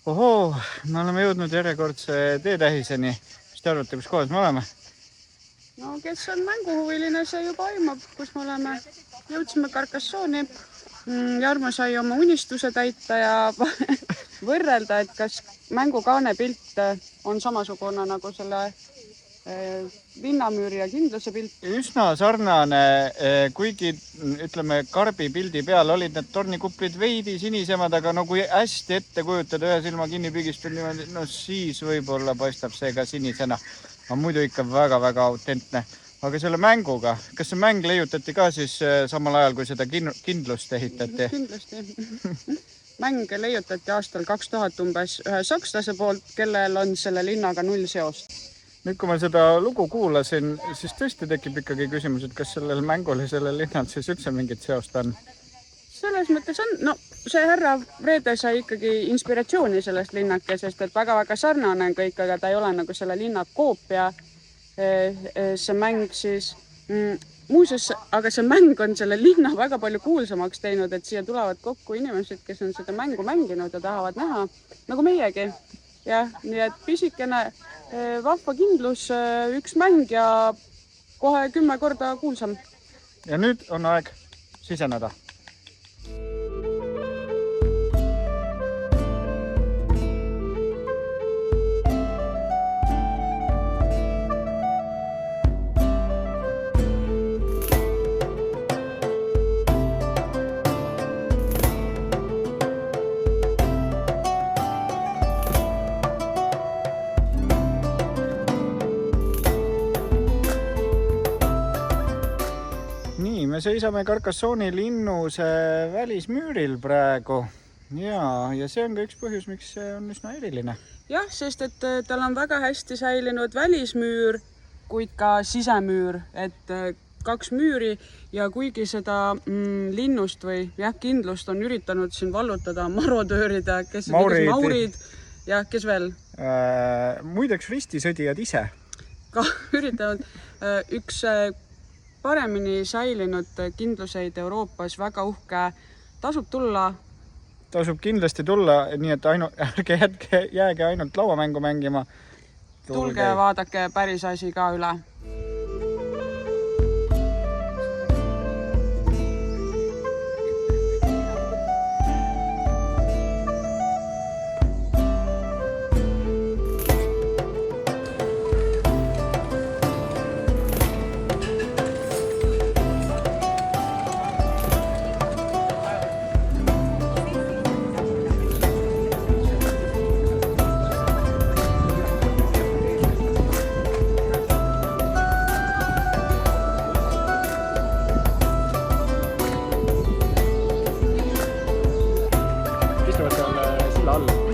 Ohoo, me oleme jõudnud järjekordse teetähiseni. Mis te arvate, kus kohas me oleme? No kes on mänguhuviline, see juba aimab, kus me oleme. Jõudsime Carcassonne'i. Jarmo sai oma unistuse täita ja võrrelda, et kas mängukaane pilt on samasugune nagu selle linnamüüri ja kindluse pilt. Üsna sarnane, kuigi ütleme karbi pildi peal olid need tornikuplid veidi sinisemad, aga no kui hästi ette kujutada ühe silma kinni pigistud niimoodi, no siis võib-olla paistab see ka sinisena. On muidu ikka väga-väga autentne. Aga selle mänguga, kas see mäng leiutati ka siis samal ajal, kui seda kindlust ehitati? Kindlasti. Mäng leiutati aastal 2000 umbes ühe sakslase poolt, kellel on selle linnaga 0 seost. Nüüd, kui ma seda lugu kuulasin, siis tõesti tekib ikkagi küsimus, et kas sellel mängul ja sellel linnal siis üldse mingit seost on? Selles mõttes on, no see härra Vrede sai ikkagi inspiratsiooni sellest linnakesest, et väga-väga sarnane kõik, aga ta ei ole nagu selle linna koopia. See mäng siis, muuseas, aga see mäng on selle linna väga palju kuulsamaks teinud, et siia tulevad kokku inimesed, kes on seda mängu mänginud ja tahavad näha, nagu meiegi. Jah, nii et pisikene vahva kindlus, üks mäng ja kohe 10 korda kuulsam. Ja nüüd on aeg siseneda. Me seisame Carcassonne'i linnuse välismüüril praegu ja see on ka üks põhjus, miks see on üsna eriline. Jah, sest et tal on väga hästi säilinud välismüür, kuid ka sisemüür, et 2 müüri ja kuigi seda linnust või kindlust on üritanud siin vallutada marodöörid, maurid ja kes veel? Muideks ristisõdijad ise. Ka üritanud üks paremini säilinud kindluseid Euroopas, väga uhke, tasub tulla. Tasub kindlasti tulla, nii et ärge jääge ainult lauamängu mängima. Tulge ja vaadake päris asi ka üle. Istuvad seal silla all.